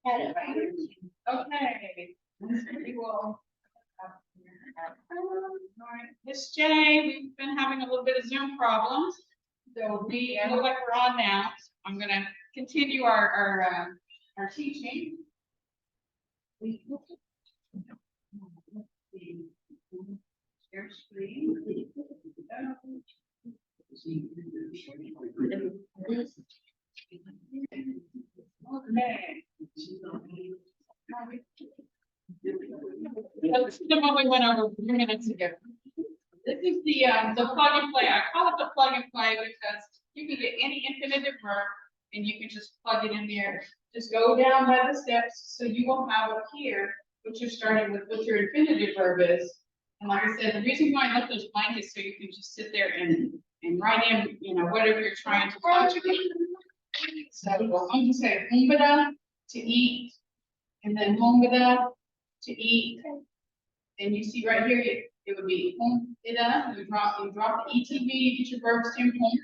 Okay. We will. All right, Miss J, we've been having a little bit of Zoom problems, so we look like we're on now. I'm going to continue our teaching. Share screen. Okay. So this is the one we went over a few minutes ago. This is the plug and play. I call it the plug and play because you can get any infinitive verb and you can just plug it in there. Just go down by the steps so you will have up here what you're starting with, what your infinitive verb is. And like I said, the reason why I left those blank is so you can just sit there and write in, you know, whatever you're trying to conjugate. So I'm going to say humbada, to eat, and then humbada, to eat. And you see right here, it would be humbada. You drop the ETV, you get your verb stem home.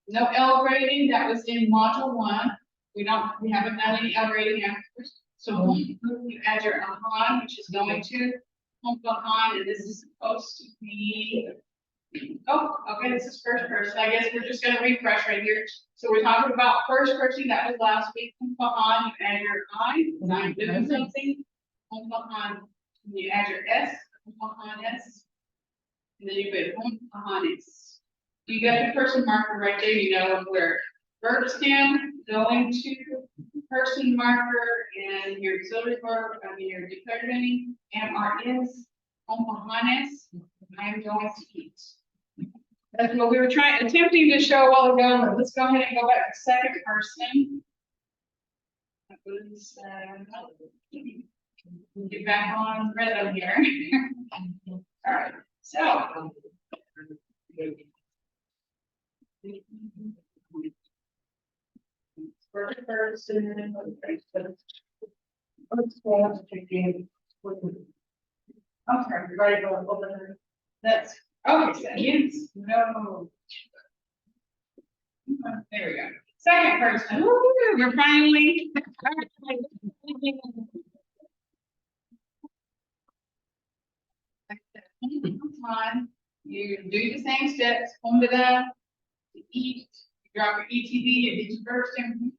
No L grading, that was in module 1. We haven't done any L grading afterwards. So you add your ahan, which is going to humpahan, and this is supposed to be. Oh, okay, this is first person. I guess we're just going to refresh right here. So we're talking about first person. That was last week. Humpahan, you add your I. I'm doing something. Humpahan, you add your S. Humpahan S. And then you put humpahan S. You got your person marker right there. You know where verb stem going to person marker and your auxiliary verb. Your declarative ending. MR is humpahan S. I am going to eat. That's what we were attempting to show a while ago, but let's go ahead and go back to second person. That was, get back on rhythm here. All right, so. First person. I'm sorry, everybody go over. That's okay, seconds. No. There we go. Second person. Woo, we're finally. Come on. You do the same steps. Humbada, to eat. You drop your ETV and get your verb stem.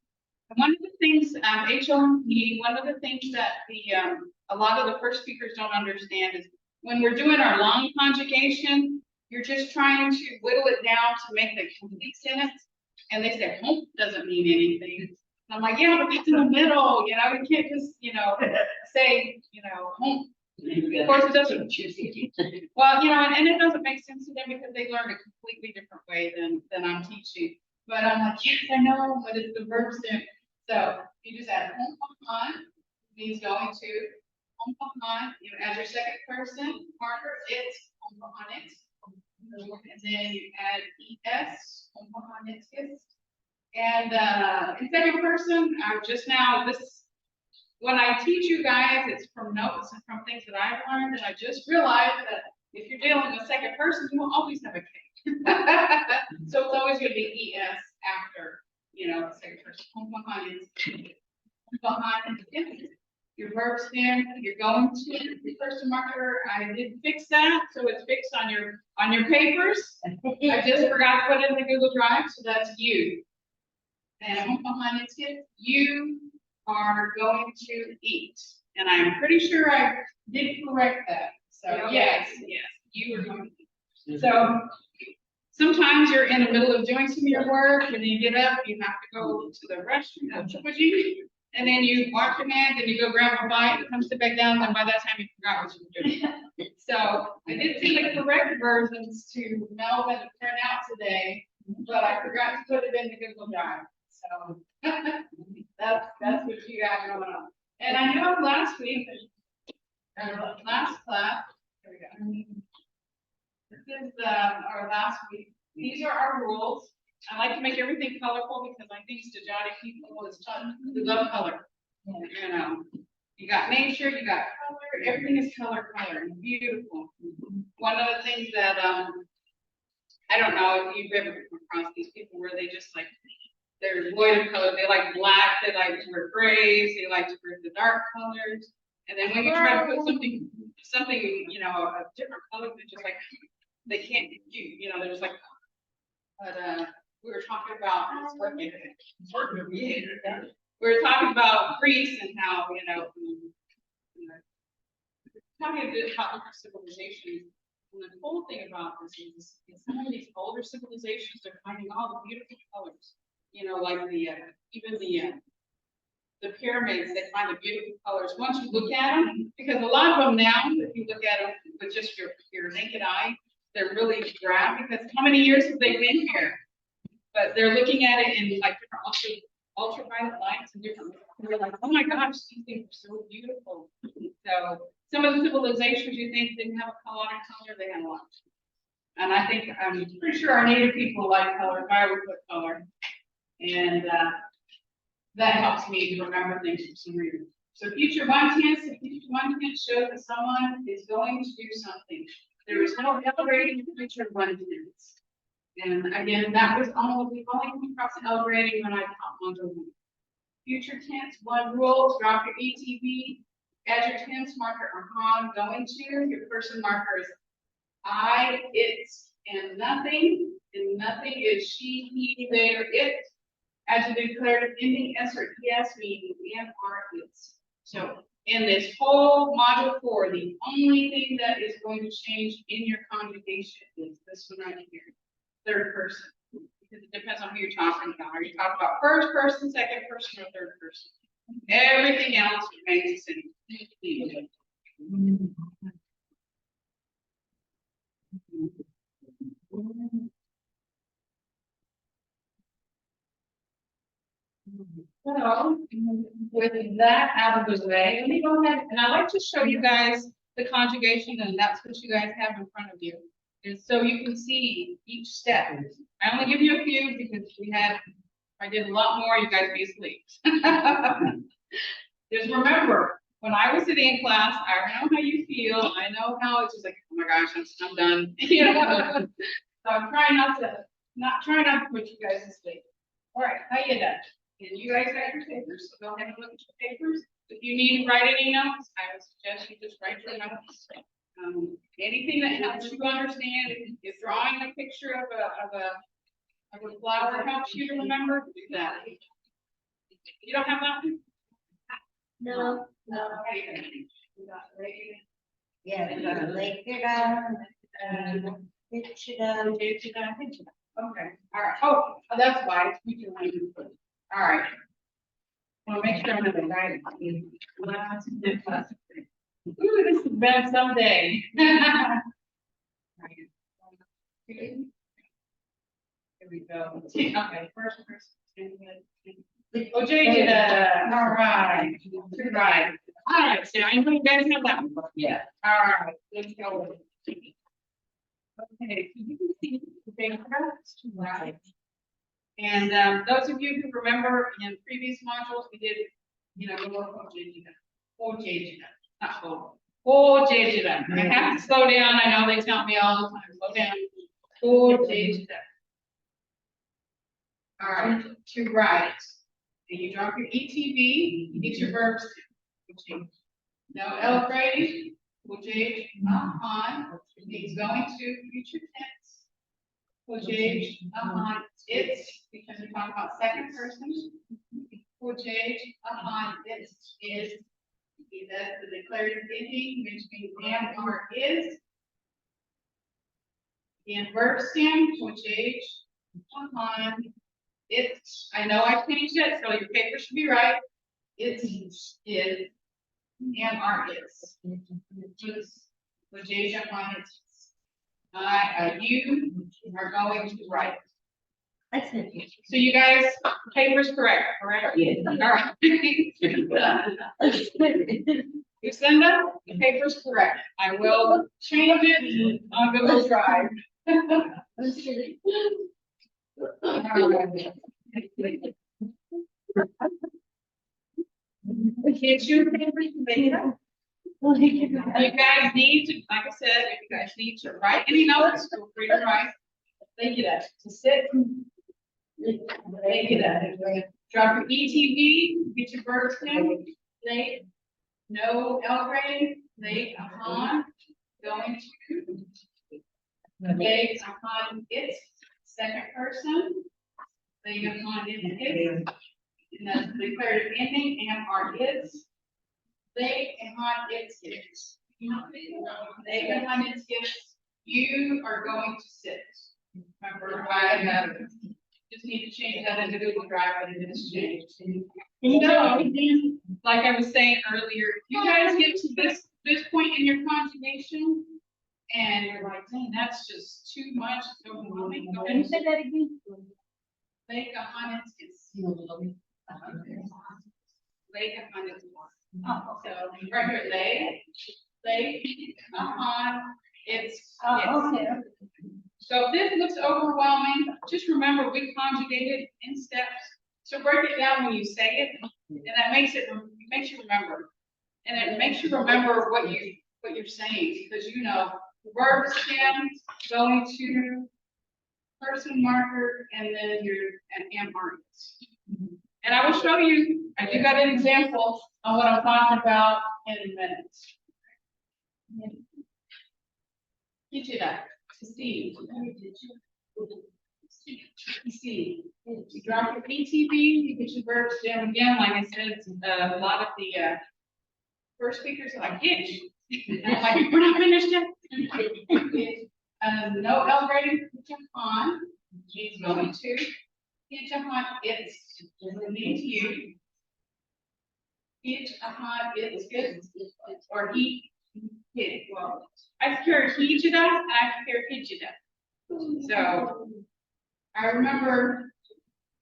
One of the things, HOMP, one of the things that a lot of the first speakers don't understand is when we're doing our long conjugation, you're just trying to whittle it down to make the complete sentence. And they say, hump doesn't mean anything. And I'm like, yeah, but it's in the middle. You know, we can't just, say, hump. Of course, it doesn't. Well, and it doesn't make sense to them because they learned a completely different way than I'm teaching. But I'm like, yes, I know, but it's the verb stem. So you just add humpahan, means going to humpahan. You add your second person marker, it's humpahan it. And then you add es, humpahan it is. And in second person, just now, when I teach you guys, it's from notes and from things that I've learned, and I just realized that if you're dealing with second person, you will always have a K. So it's always going to be ES after, the second person. Your verb stem, you're going to the person marker. I did fix that, so it's fixed on your papers. I just forgot to put it in the Google Drive, so that's you. And you are going to eat. And I'm pretty sure I did correct that. So yes, you are going to eat. So sometimes you're in the middle of doing some of your work, and then you get up, you have to go to the restroom, and then you wash your hands, and you go grab a bite, and come sit back down, and by that time you forgot what you were doing. So I did see the correct versions to Melvin and print out today, but I forgot to put it in the Google Drive. So that's what you got going on. And I know last week, last class, here we go. This is our last week. These are our rules. I like to make everything colorful because I think Stajati people who love color. You got nature, you got color, everything is color, and beautiful. One of the things that I don't know if you've ever come across these people where they just like they're void of color. They like black, they like to wear grays, they like to wear the dark colors. And then when you try to put something, you know, a different color, they're just like, they can't get you know, they're just like, but we were talking about, we were talking about Greece and how, you know, talking about different civilizations. And the cool thing about this is some of these older civilizations are finding all the beautiful colors. You know, like even the pyramids, they find the beautiful colors once you look at them. Because a lot of them now, if you look at them with just your naked eye, they're really drab. Because how many years have they been here? But they're looking at it in like different ultraviolet lights and different. They're like, oh my gosh, these things are so beautiful. So some of the civilizations you think didn't have a lot of color, they had a lot. And I think I'm pretty sure our native people like color. If I would put color, and that helps me to remember things for some reason. So future one tense shows that someone is going to do something. There is no elaborating future one tense. And again, that was we've only come across elaborating when I taught module 1. Future tense, one rule, drop your ETB, add your tense marker or on going to, your person marker is I, it, and nothing is she, he, they, or it. Adjective declarative ending S or ES meaning and are is. So in this whole module 4, the only thing that is going to change in your conjugation is this one right here, third person. Because it depends on who you're talking about. Are you talking about first person, second person, or third person? Everything else remains the same. So, with that out of the way, let me go ahead and I'd like to show you guys the conjugation, and that's what you guys have in front of you. And so you can see each step. I only give you a few because if I did a lot more, you guys would be asleep. Just remember, when I was sitting in class, I know how you feel. I know how it's just like, oh my gosh, I'm done. You know? So I'm trying not to put you guys to sleep. All right, how you done? And you guys got your papers, so go ahead and look at your papers. If you need to write any notes, I would suggest you just write your notes. Anything that helps you understand, if drawing a picture of a flower helps you to remember, do that. You don't have that one? No. Yeah, we got to lay it down, pitch it down. Okay, all right. Oh, that's why it's future language. All right. Well, make sure I'm in the right. Ooh, this is bad someday. Here we go. Okay, first person. Oh, Jay, all right. You're right. All right, so I know you guys have that one. Yeah. All right, let's go. Okay, so you can see the bankrupts, right? And those of you who remember in previous modules, we did, you know, I have to slow down. I know they tell me all the time, slow down. All right, to write. And you drop your ETB, you get your verbs. No L grading, on, he's going to future tense. On it's, because we're talking about second person. On this is the declarative ending, which means and or is. And verb stem, on it's, I know I changed it, so your paper should be right. It is and are is. On it. You are going to write. So you guys, paper's correct? Yes. All right. Lucinda, the paper's correct. I will change it on Google Drive. Can't you you guys need to, like I said, if you guys need to write any notes, feel free to write. Thank you, to sit. Make it up. Drop your ETV, get your birds in, late, no L grade, late upon, going to, late upon its second person, late upon its, and that's the declarative ending, and are its, late upon its gifts. Late upon its gifts, you are going to sit. Remember, I have just need to change that into Google Drive and it is changed. So, like I was saying earlier, you guys get to this point in your conjugation, and you're like, dang, that's just too much. It's overwhelming. Go ahead and say that again. Lake upon its Lake upon its So right here, lake upon its Okay. So if this looks overwhelming, just remember we conjugated in steps. So break it down when you say it, and that makes you remember. And it makes you remember what you're saying, because you know verb stem going to person marker and then and markers. And I will show you, I do got an example on what I'm talking about in a minute. Get you that. See. You drop your PTB, you get your verbs down again. Like I said, a lot of the first speakers are like, hitch. And I'm like, we're not finished yet. No L grading, jump on. She's going to. Hitch upon its, means you. Hitch upon its good, or he. Well, I hear Hijida and I hear Hijida. So I remember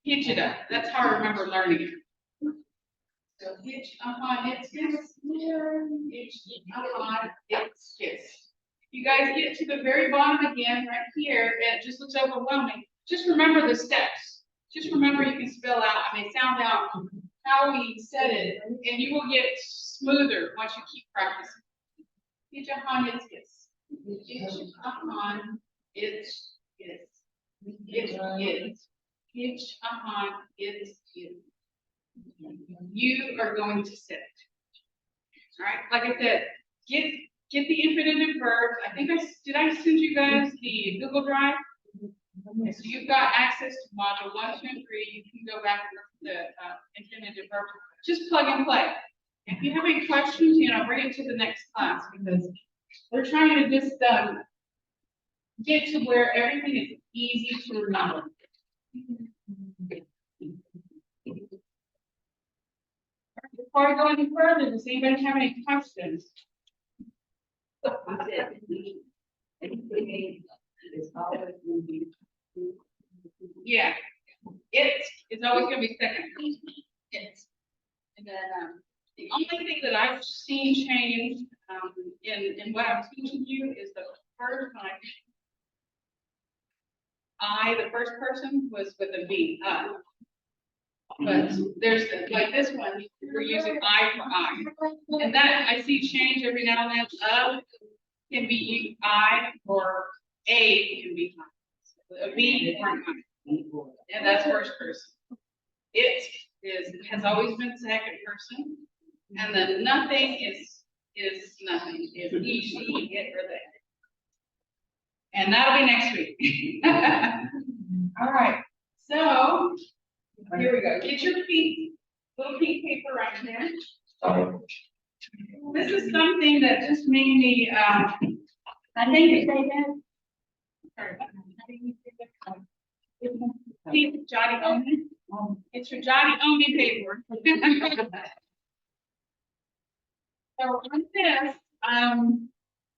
Hijida. That's how I remember learning it. So hitch upon its kiss. Hitch upon its kiss. You guys get to the very bottom again right here, and it just looks overwhelming. Just remember the steps. Just remember you can spell out, sound out how we said it, and you will get smoother once you keep practicing. Hitch upon its kiss. Hitch upon its kiss. Hitch upon its kiss. You are going to sit. All right, like I said, get the infinitive verbs. I think did I send you guys the Google Drive? Okay, so you've got access to module 1, 2, and 3. You can go back and look at the infinitive verbs. Just plug and play. If you have any questions, bring it to the next class, because we're trying to just get to where everything is easy to remember. Before I go any further, does anybody have any questions? Yeah, it's always going to be second. It's. And then the only thing that I've seen change in what I'm teaching you is the first one. The first person was with a V. But there's like this one, we're using I for I. And that I see change every now and then. Can be I, or A can be a V or an I. And that's first person. It has always been second person, and then nothing is nothing. Is he, she, it, or they. And that'll be next week. All right. So here we go. Get your little pink paper right there. This is something that just made me. I think it's Jotty only. It's your Jotty only paper. So on this,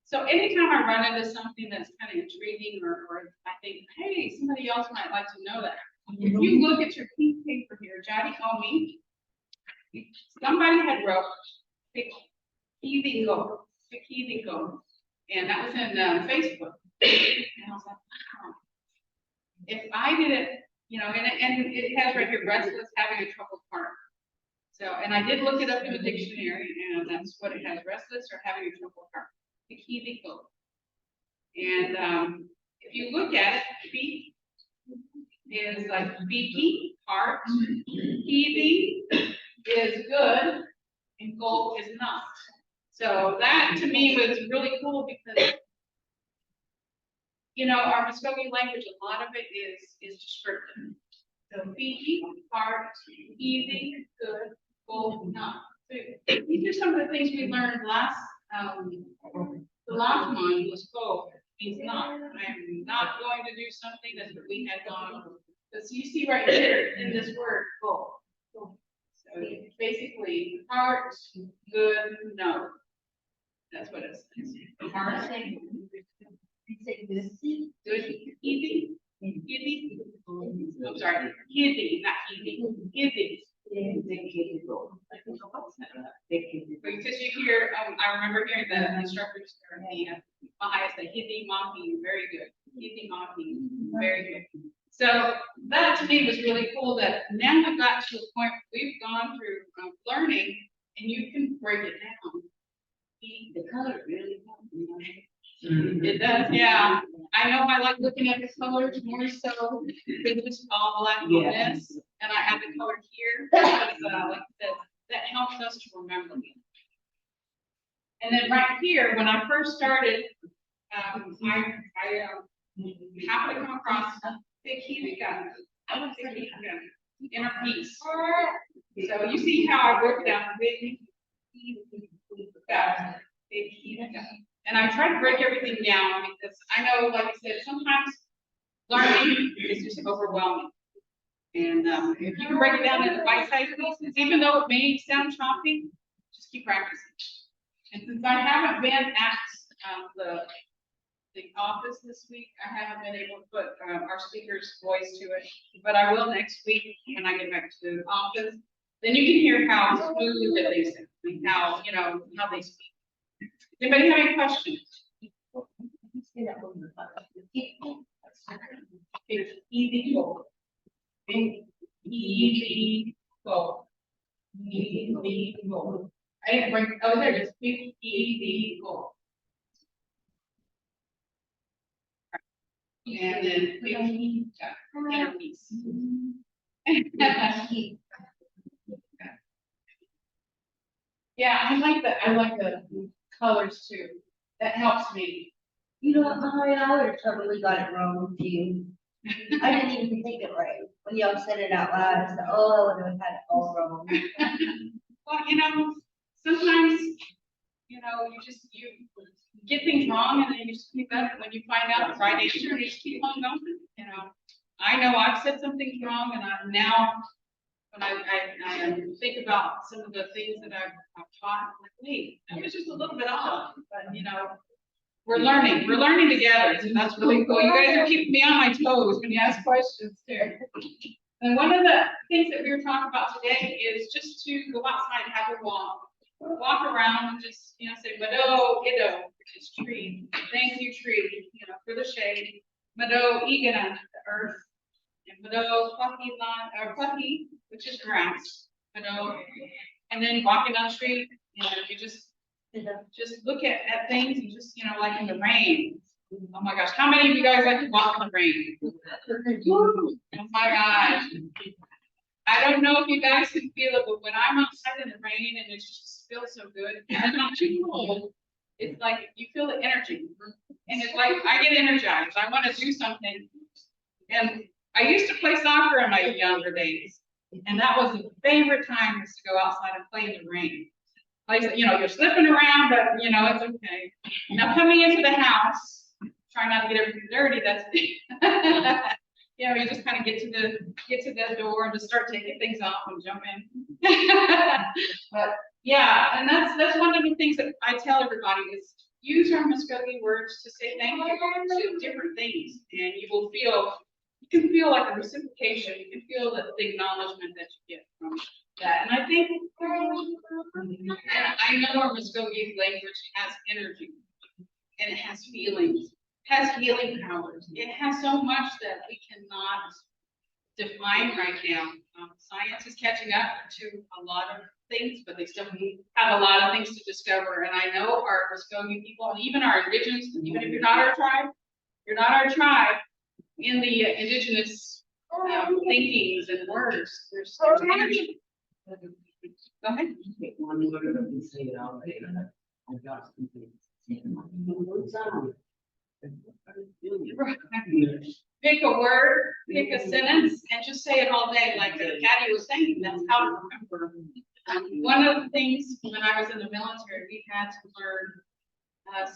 so anytime I run into something that's kind of intriguing, or I think, hey, somebody else might like to know that. If you look at your pink paper here, Jotty only, somebody had wrote Pikivigo, and that was in Facebook. And I was like, wow. If I did it, and it has right here, restless, having a troubled heart. So, and I did look it up in the dictionary, and that's what it has: restless or having a troubled heart. Pikivigo. And if you look at it, is like Fiki, heart. Easy is good, and gold is not. So that to me was really cool because, you know, our Mvskoke language, a lot of it is descriptive. So Fiki, heart, easy, good, gold, not. So these are some of the things we learned last, the last one was gold, means not. I'm not going to do something that we had gone over. Because you see right here in this word, gold. So it's basically heart, good, no. That's what it says. Heart, good, easy, easy. I'm sorry, easy, not easy, easy. Because you hear, I remember hearing the instructors or the Mvhayv say, "Hiti Mahi, very good. Hiti Mahi, very good." So that to me was really cool. That now we've got to a point we've gone through learning, and you can break it down. The color really helps. It does, yeah. I know I like looking at the colors more so than just all black on this, and I have the color here because, like I said, that helps us to remember. And then right here, when I first started, I happened to come across big Hivika, inner peace. So you see how I broke it down big Hivika, big Hivika. And I try to break everything down because I know, like I said, sometimes learning is just overwhelming. And if you can break it down into bite-sized pieces, even though it may sound choppy, just keep practicing. And since I haven't been at the office this week, I haven't been able to put our speaker's voice to it, but I will next week when I get back to the office. Then you can hear how smooth that they sound, and how, you know, how they speak. Anybody have any questions? It's easy goal. Easy goal. Easy goal. I didn't bring, oh, there it is. Easy goal. And then inner peace. Yeah, I like the colors too. That helps me. You know what, I would have totally got it wrong too. I didn't even think it right. When y'all said it out loud, I said, oh, I would have had it all wrong. Well, you know, sometimes, you know, you get things wrong and then you just keep up. When you find out the right answer, you just keep on going. You know I've said some things wrong, and I'm now, when I think about some of the things that I've taught, I'm like, wait, that was just a little bit off. But, you know, we're learning together. So that's really cool. You guys are keeping me on my toes when you ask questions too. And one of the things that we were talking about today is just to go outside and have a walk around and just, you know, say, Mado, Ido, which is tree. Thank you, tree, you know, for the shade. Mado, Igana, the earth. And Mado, Plucky, which is grass. Mado. And then walking down the street, you know, you just look at things and just, you know, like in the rain. Oh my gosh, how many of you guys like to walk in the rain? Oh my gosh. I don't know if you guys can feel it, but when I'm outside in the rain and it just feels so good, and it's not too cold, it's like you feel the energy. And it's like I get energized. I want to do something. And I used to play soccer in my younger days. And that was the favorite time, was to go outside and play in the rain. Like, you know, you're slipping around, but you know, it's okay. Now coming into the house, try not to get everything dirty, that's you know, you just kind of get to the door and just start taking things off and jump in. But yeah, and that's one of the things that I tell everybody is use our Mvskoke words to say thank you to different things, and you can feel like a reciprocation. You can feel the acknowledgement that you get from that. And I think, I know our Mvskoke language has energy, and it has feelings, has healing powers. It has so much that we cannot define right now. Science is catching up to a lot of things, but they still have a lot of things to discover. And I know our Mvskoke people, and even our indigenous, even if you're not our tribe, in the indigenous thinkings and words. There's many. Go ahead. Pick one word and say it all later. I've got some Pick a word, pick a sentence, and just say it all day, like Patty was saying. That's how to remember. One of the things when I was in the military, we had to learn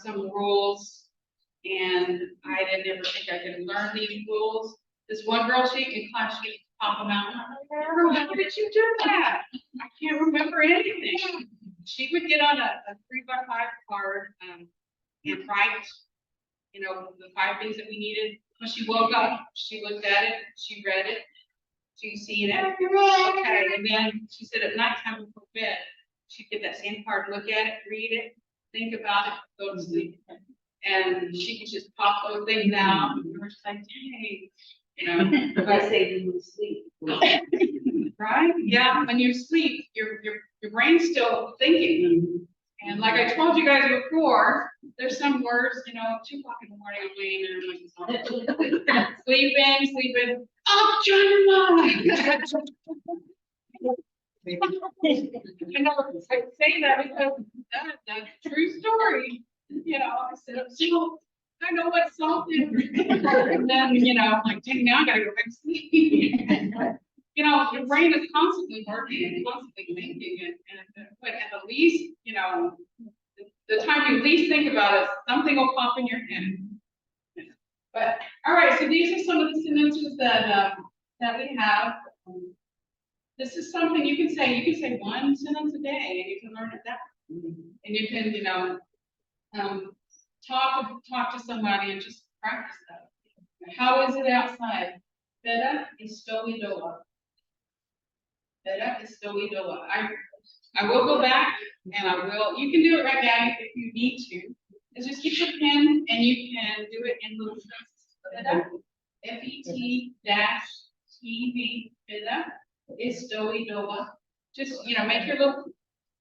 some rules, and I didn't ever think I could learn these rules. This one girl, she in class, she pop them out. Girl, how did you do that? I can't remember anything. She would get on a 3x5 card and write, you know, the 5 things that we needed. When she woke up, she looked at it, she read it. She seen it. Okay, and then she said at nighttime before bed, she'd get that same card, look at it, read it, think about it, go to sleep. And she could just pop those things out. And we're just like, dang, you know. I say you will sleep. Right? Yeah, when you sleep, your brain's still thinking. And like I told you guys before, there's some words, you know, 2 o'clock in the morning, I'm laying there and I'm like, sleeping. Oh, John, you know, I say that because that's a true story. You know, I said, so I know what salt is. And then, you know, I'm like, dang, now I gotta go back to sleep. You know, your brain is constantly working and constantly thinking, but at the least, you know, the time you least think about it, something will pop in your head. But all right, so these are some of the sentences that we have. This is something you can say. You can say 1 sentence a day, and you can learn it that way. And you can, you know, talk to somebody and just practice that. How is it outside? Beda estou idola. Beda estou idola. I will go back and I will, you can do it right now if you need to. Is just keep your pen and you can do it in little sentences. Beda, FET-TV, Beda estou idola. Just, you know, make your little,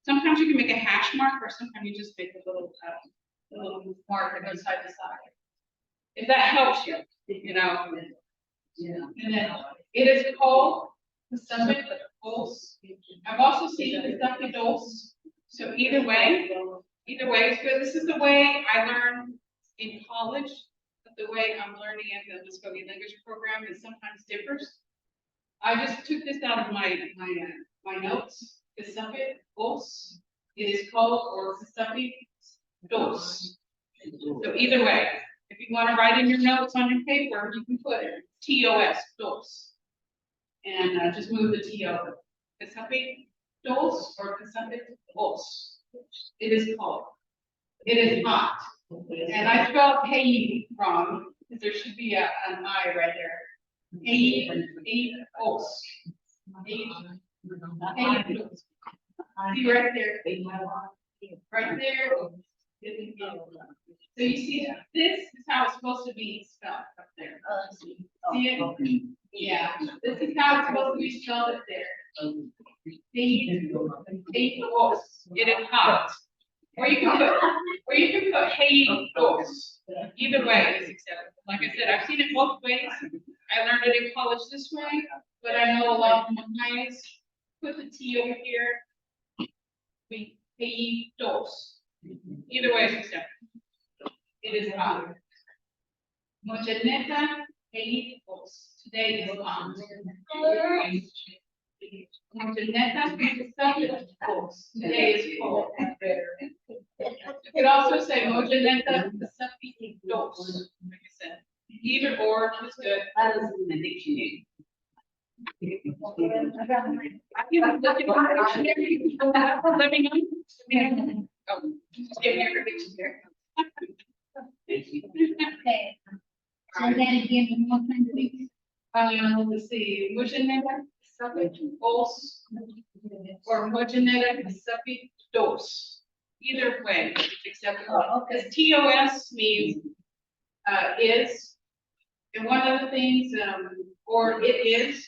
sometimes you can make a hash mark or sometimes you just make a little mark that goes side to side. If that helps you, you know. Yeah. And then it is called the subject dos. I've also seen the subject dos. So either way is good. This is the way I learned in college, but the way I'm learning in the Mvskoke language program is sometimes differs. I just took this out of my notes. The subject dos. It is called, or the subject dos. So either way, if you want to write in your notes on your paper, you can put it TOS, dos. And just move the T over. Casape dos or casape dos. It is called. It is hot. And I spelled hey wrong, because there should be an I right there. Hey dos. Hey dos. See right there. Right there. So you see, this is how it's supposed to be spelled up there. See it? Yeah, this is how it's supposed to be spelled up there. It is hot. Or you can put hey dos. Either way is acceptable. Like I said, I've seen it both ways. I learned it in college this way, but I know a lot of Mvhayvs put the T over here. Hey dos. Either way is acceptable. It is hot. Mojaneta dos. Today is hot. Mojaneta dos. Today is cold. You could also say Mojaneta dos. Like I said, either or is good. I was in the dictionary. I feel like looking at the dictionary. Let me know. Oh, just give me your dictionary. Okay. So then again, one more time, please. Let's see, Mojaneta dos or Mojaneta dos. Either way, it's acceptable. Oh, okay. Because TOS means is, and one of the things, or it is.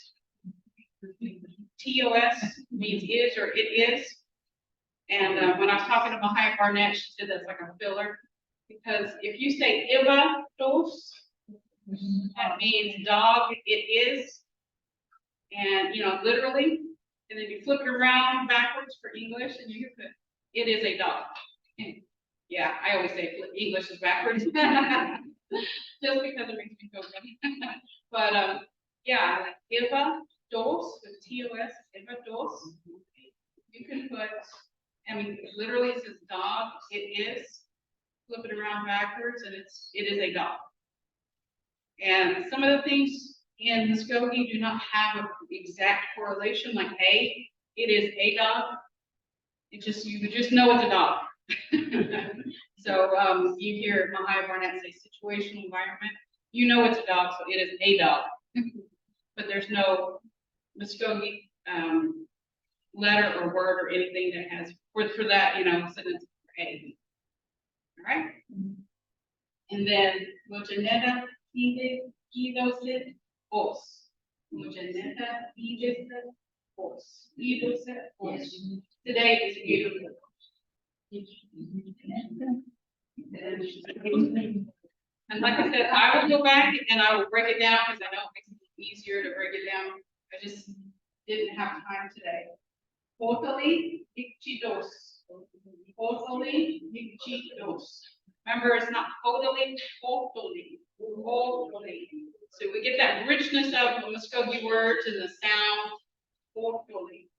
TOS means is or it is. And when I was talking to Mvhayv Barnett, she said that's like a filler. Because if you say Iba dos, that means dog, it is. And, literally, and then you flip it around backwards for English, and you can put, it is a dog. Yeah, I always say English is backwards. Just because it makes me feel good. But, yeah, like Eva dos, with TOS, Eva dos. You can put, literally it says dog, it is, flip it around backwards, and it is a dog. And some of the things in Mvskoke do not have an exact correlation, like it is a dog. You would just know it's a dog. So you hear Mvhayv say situational environment, you know it's a dog, so it is a dog. But there's no Mvskoke letter or word or anything that has for that, sentence for a. All right. And then Mojaneta Idosit os. Mojaneta Idosit os. Idosit os. Today is beautiful. And like I said, I will go back and I will break it down because I know it makes it easier to break it down. I just didn't have time today. Totally ikchidos. Totally ikchidos. Remember, it's not totally. So we get that richness of the Mvskoke words and the sound. Totally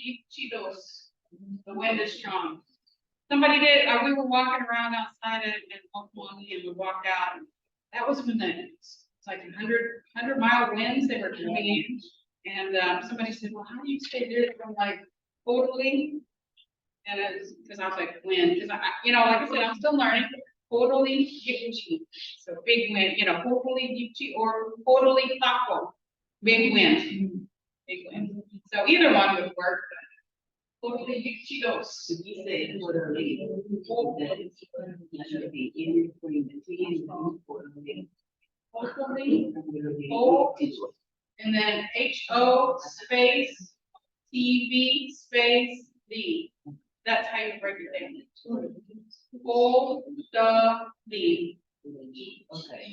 ikchidos. The wind is strong. Somebody did, we were walking around outside in Oklahoma, and we walked out. And that was when it's like 100-mile winds they were coming in. And somebody said, well, how do you say this from like totally? And it's because I was like, wind. Because like I said, I'm still learning. Totally yichi. So big wind, totally yichi or totally taco. Big wind. Big wind. So either one would work. Totally yichidos. You say quarterly. That should be in between the T and the quarterly. Totally. O. And then HO space TV space D. That's how you break it down. O the D. Okay.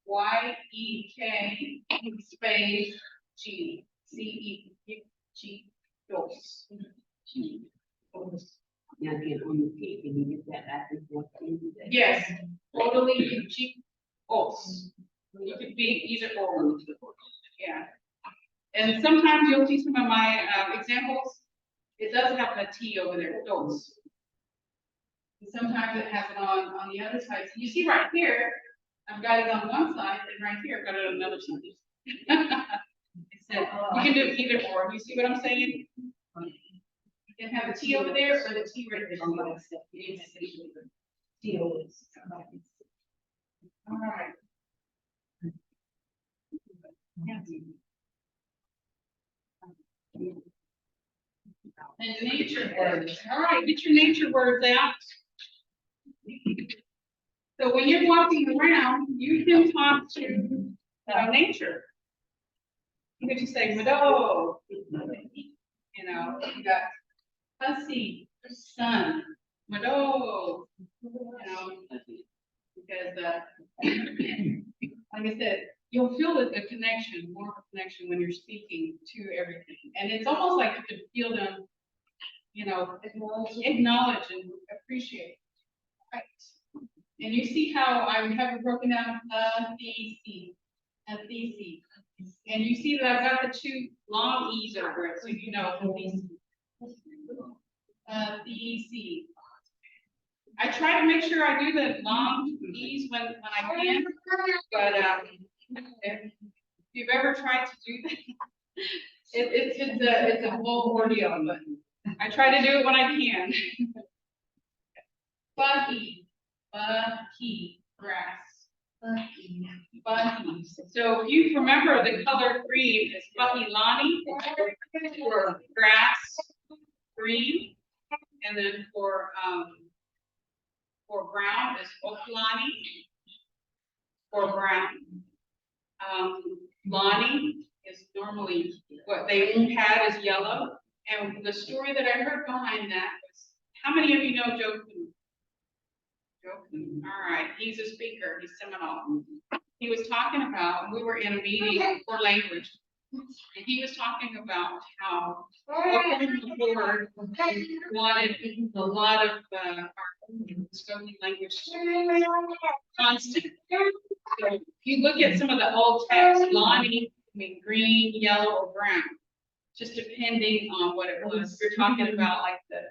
YEK space G. CE G dos. Now again, on the P, can you get that back and forth? Yes. Totally G os. It could be either or. Yeah. And sometimes you'll see some of my examples. It does have a T over there, dos. And sometimes it has it on the other side. So you see right here, I've got it on one side, and right here, I've got it on another side. It said, you can do either or. You see what I'm saying? You can have the T over there or the T right there. All right. And nature words. All right, get your nature words out. So when you're walking around, you can talk to nature. You can just say meadow. You got hussy, sun, meadow. Because like I said, you'll feel the connection, more of a connection when you're speaking to everything. And it's almost like you can feel them, acknowledge and appreciate. Right. And you see how I have it broken down, thesis. And you see that I've got the two long E's over it, so you know thesis. Thesis. I try to make sure I do the long E's when I can, but if you've ever tried to do that, it's a whole ordeal, but I try to do it when I can. Bucky, grass. Bucky. So if you remember the color green is Bucky Lonnie for grass, green, and then for brown is Oklani for brown. Lonnie is normally what they had is yellow. And the story that I heard behind that was, how many of you know Joe Kuhn? Joe Kuhn. All right, he's a speaker, he's Seminole. he was talking about, we were in a meeting for language. And he was talking about how the board wanted a lot of our spoken language constant. So if you look at some of the old text, Lonnie, I mean green, yellow, or brown, just depending on what it was. We're talking about like the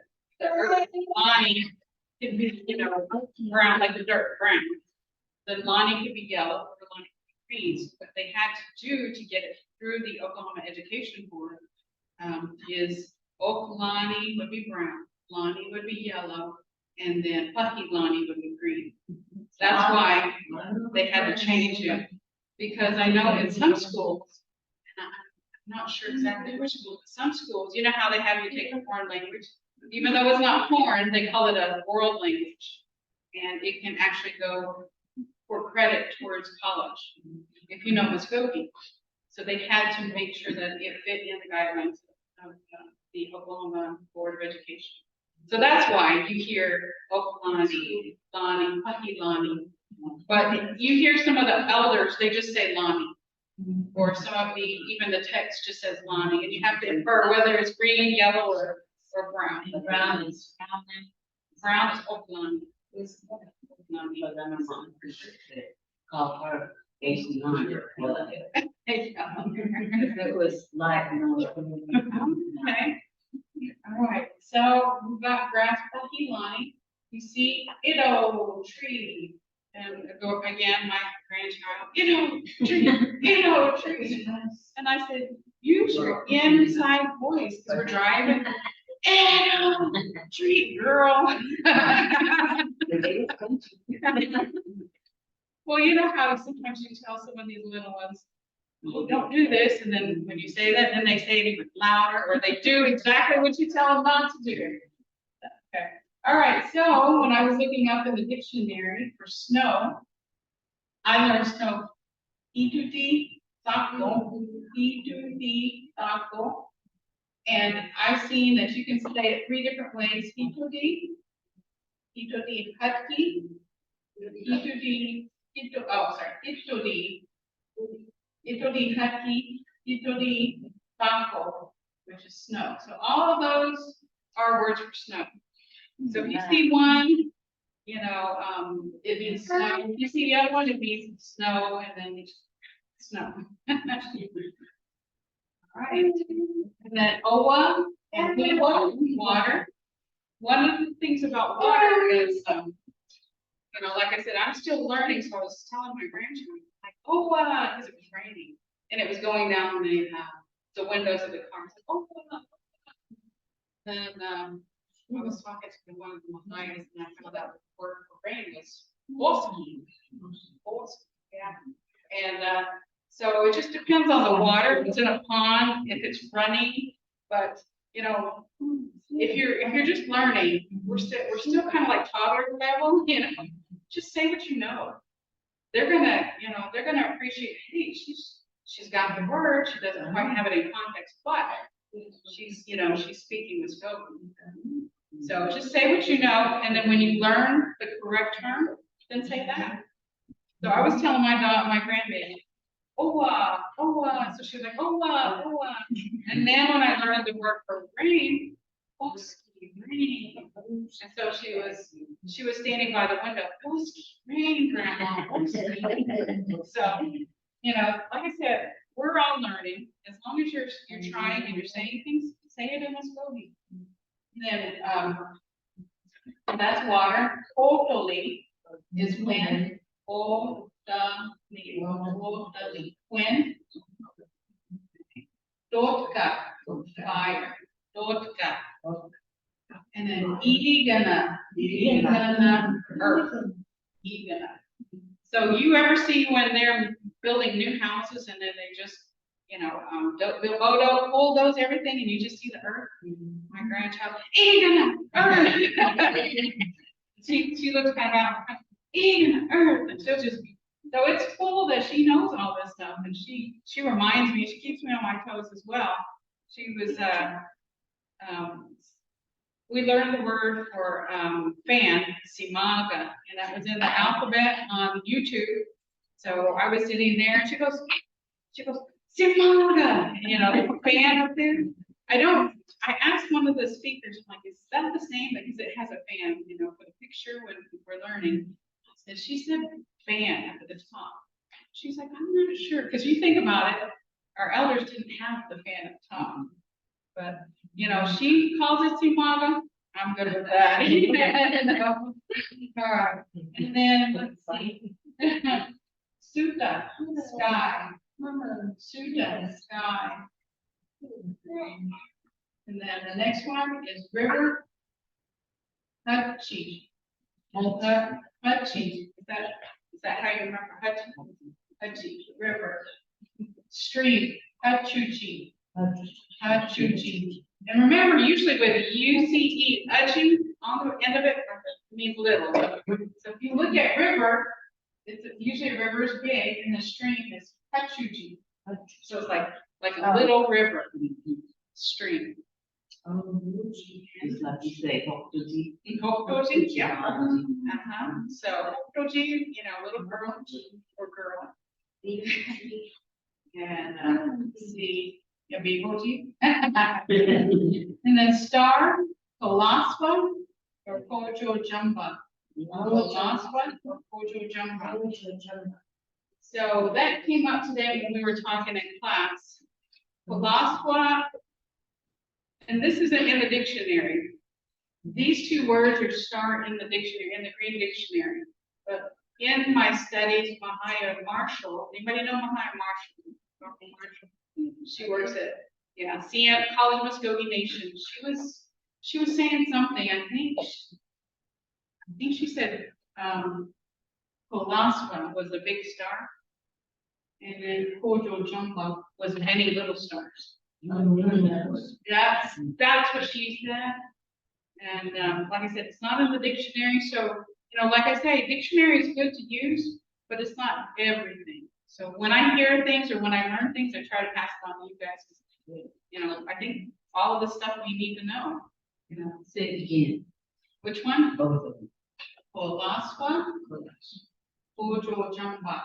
earth, Lonnie could be, brown, like the dirt, brown. The Lonnie could be yellow, or the Lonnie could be green. What they had to do to get it through the Oklahoma Education Board is Oak Lonnie would be brown, Lonnie would be yellow, and then Pucky Lonnie would be green. That's why they had to change it, because I know in some schools, and I'm not sure exactly which school, but some schools, you know how they have you take a foreign language? Even though it's not foreign, they call it a world language. And it can actually go for credit towards college, if you know Mvskoke. So they had to make sure that it fit in the guidelines of the Oklahoma Board of Education. So that's why you hear Oak Lonnie, Lonnie, Pucky Lonnie. But you hear some of the elders, they just say Lonnie. Or some of even the text just says Lonnie, and you have to infer whether it's green, yellow, or brown. The brown is Brown is Oak Lonnie. Call her Asian Lonnie. It was like, Okay. All right. So we've got grass, Pucky Lonnie. You see, tree. And go again, my grandchild, tree. And I said, use your inside voice, because we're driving. Tree, girl. Well, you know how sometimes you tell some of these little ones, oh, don't do this, and then when you say that, then they say it even louder, or they do exactly what you tell them not to do. Okay. All right, so when I was looking up in the dictionary for snow, I learned snow, ituti, sako, and I've seen that you can say it 3 different ways, ituti hatki, itodi hatki, itodi sako, which is snow. So all of those are words for snow. So if you see one, it means snow. If you see the other one, it means snow, and then snow. All right. And then owa and hiwa, water. One of the things about water is, like I said, I'm still learning, so I was telling my grandchildren, like, owa, because it was raining, and it was going down the windows of the car. I said, owa. Then I was talking to one of the Mvhayvs, and I found out the word for rain was Mvskoke. Yeah. And so it just depends on the water. If it's in a pond, if it's running. But if you're just learning, we're still kind of like toddler level. Just say what you know. They're gonna appreciate. Hey, she's got the word. She doesn't quite have it in context, but she's speaking Mvskoke. So just say what you know, and then when you learn the correct term, then say that. So I was telling my grandbaby, owa, owa. So she was like, owa, owa. And then when I learned the word for rain, rain. And so she was standing by the window, rain, Grandma. So, like I said, we're all learning. As long as you're trying and you're saying things, say it in Mvskoke. Then that's water. Totally is wind. Wind. Dotka, fire. Dotka. And then igana, earth. Igana. So you ever see when they're building new houses and then they just, bulldoze everything and you just see the earth? My grandchild, igana, earth. She looks kind of out, igana, earth, and she'll just. So it's cool that she knows all this stuff, and she reminds me. She keeps me on my toes as well. She was we learned the word for fan, simaga, and that was in the alphabet on YouTube. So I was sitting there and she goes, Simaga, you know, the fan up there. I asked one of the speakers, I'm like, is that the same? Because it has a fan, you know, for the picture when we're learning. And she said fan at the top. She's like, I'm not sure, because you think about it, our elders didn't have the fan at the top. But, you know, she calls it Simaga. I'm good with that. You know? All right. And then let's see. Sutta, sky. Sutta, sky. And then the next one is river. Hachi. Hachi. Is that how you remember Hachi? Hachi, river. Stream. Hachuchi. Hachuchi. And remember, usually with UCE, Hachi, on the end of it means little. So if you look at river, it's usually a river is big and the stream is Hachuchi. So it's like a little river stream. It's like you say, Hokuji. Hokuji, yeah. So Hokuji, you know, little girl or girl. And let's see, Yabihoji. And then star, Kalaswa or Kojo Jumba. Kalaswa or Kojo Jumba. So that came up today when we were talking in class. Kalaswa, and this isn't in the dictionary. These two words are star in the dictionary, in the Green Dictionary. But in my studies, Mvhayv Marshall, anybody know Mvhayv Marshall? She works at, CM College Mvskoke Nation. She was saying something, I think she said Kolaswa was a big star. And then Kojo Jumba was many little stars. That's what she said. And like I said, it's not in the dictionary. So, you know, like I say, dictionary is good to use, but it's not everything. So when I hear things or when I learn things, I try to pass it on to you guys. You know, I think all of the stuff we need to know. You know, Say it again. which one? Both of them. Kolaswa, Kojo Jumba.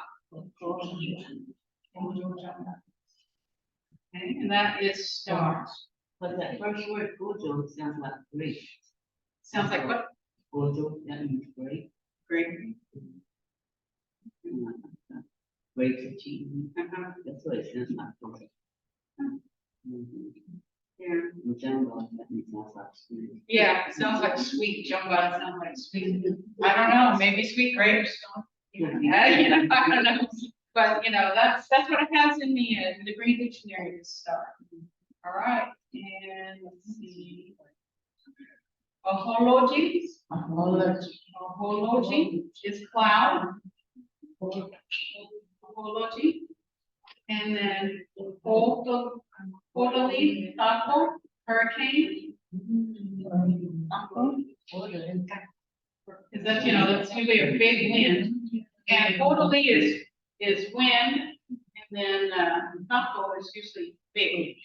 Okay, and that is stars. But that first word, Gojo, sounds like great. Sounds like what? Gojo, that means great. Great. Great achievement. Uh-huh. That's what it sounds like. Great. Yeah. Jumbo, that means sounds like sweet. Yeah, it sounds like sweet. Jumba sounds like sweet. I don't know, maybe sweet grapes. Yeah, you know, I don't know. But you know, that's what it has in the Green Dictionary to start. All right, and let's see. Ahology. Ahology is cloud. Ahology. And then Hodali, Taco, hurricane. Is that, you know, that's usually a big wind. And Hodali is wind, and then Taco is usually big.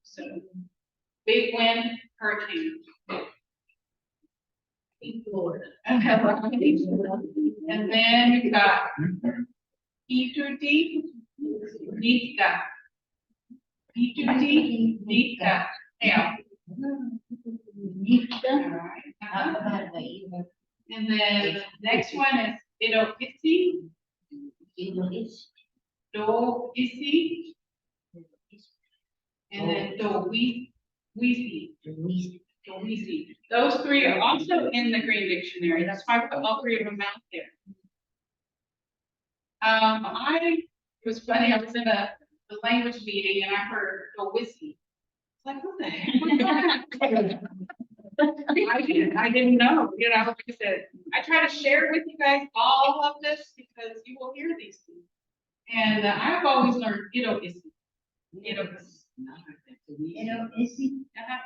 So big wind, hurricane. In Florida. And then you've got P2D, Nika. P2D, Nika. Yeah. And then the next one is Idoisi. Do-isi. And then Do-wisi. Those three are also in the Green Dictionary. That's why I put all three of them out there. It was funny, I was in the language meeting and I heard Do-wisi. It's like, what the heck was that? I didn't know, you know, like I said, I try to share with you guys all of this because you will hear these things. And I've always learned Ido-isi. Ido-isi.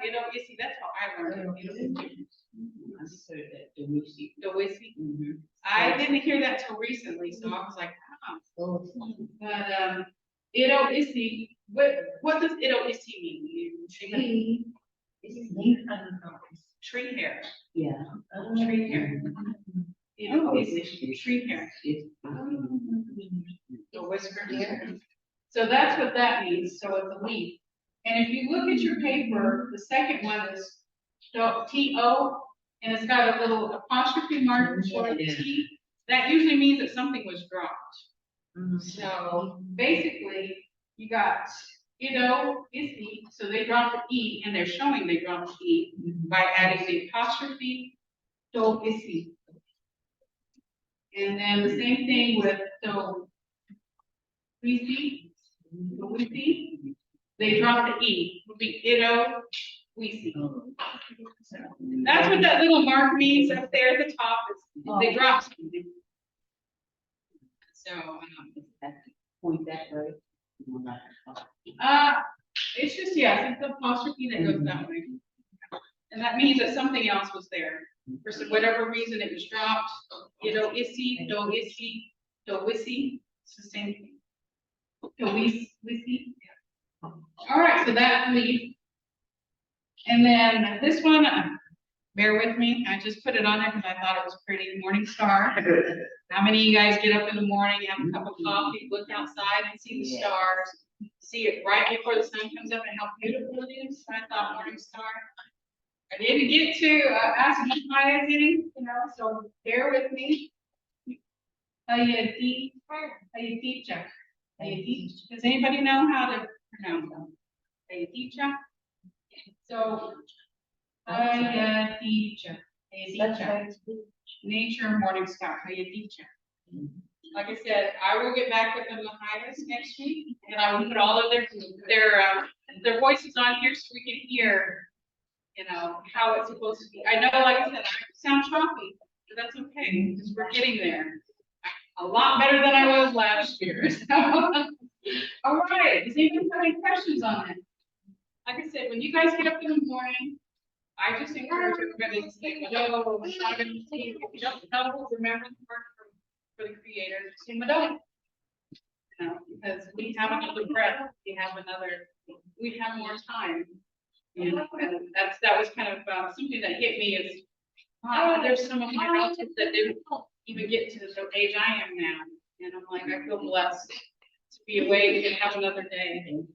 Ido-isi, that's how I learned it. I just heard that Do-wisi. Do-wisi. I didn't hear that till recently, so I was like, oh. But Ido-isi, what does Ido-isi mean? Tree hair. Yeah. Tree hair. Is tree hair, the whisker hair. So that's what that means, so it's a leaf. And if you look at your paper, the second one is T-O, and it's got a little apostrophe mark before the T. That usually means that something was dropped. So basically, you got, isi, so they dropped the E, and they're showing they dropped the E by adding the apostrophe, do, isi. And then the same thing with do, wisi, they dropped the E, would be ido, wisi. So that's what that little mark means up there at the top, is they dropped something. So, Point that way. it's just, it's the apostrophe that goes that way. And that means that something else was there. For whatever reason, it was dropped. Isi, do isi, do wisi. It's the same thing. Do wisi. All right, so that leaf. And then this one, bear with me. I just put it on there because I thought it was pretty. Morning star. How many of you guys get up in the morning, have a cup of coffee, look outside and see the stars, see it right before the sun comes up and how beautiful it is? I thought morning star. I didn't get to ask Mvhayv any, so bear with me. Does anybody know how to pronounce them? So, nature morning star. Like I said, I will get back with the Mvhayv next week, and I will put all of their voices on here so we can hear, how it's supposed to be. I know, like I said, I sound choppy, but that's okay because we're getting there. A lot better than I was last year. So. All right. Does anybody have any questions on it? Like I said, when you guys get up in the morning, I just encourage everybody to say, "Mado." If you don't know, remember the word for the Creator. Say Mado. Because we have another breath. We have more time. And that was kind of something that hit me is, there's some of my relatives that didn't even get to the age I am now. And I'm like, I feel blessed to be awake and have another day and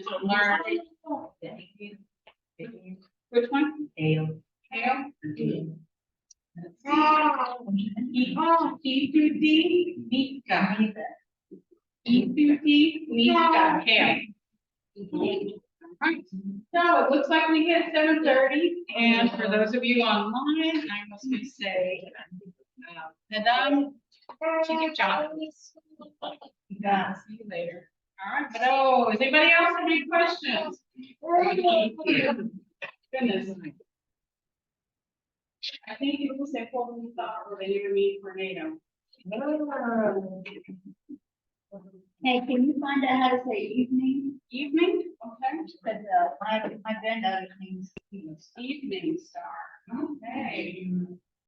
to learn. Which one? Ale. Right. So it looks like we hit 7:30, and for those of you online, I must say, Madam, chicken chop. Yeah, see you later. All right, but does anybody else have any questions? Goodness. I think it was a whole thought related to me tornado. Hey, can you find out how to say evening? Evening, okay. Because my granddaughter claims Evening star. Okay.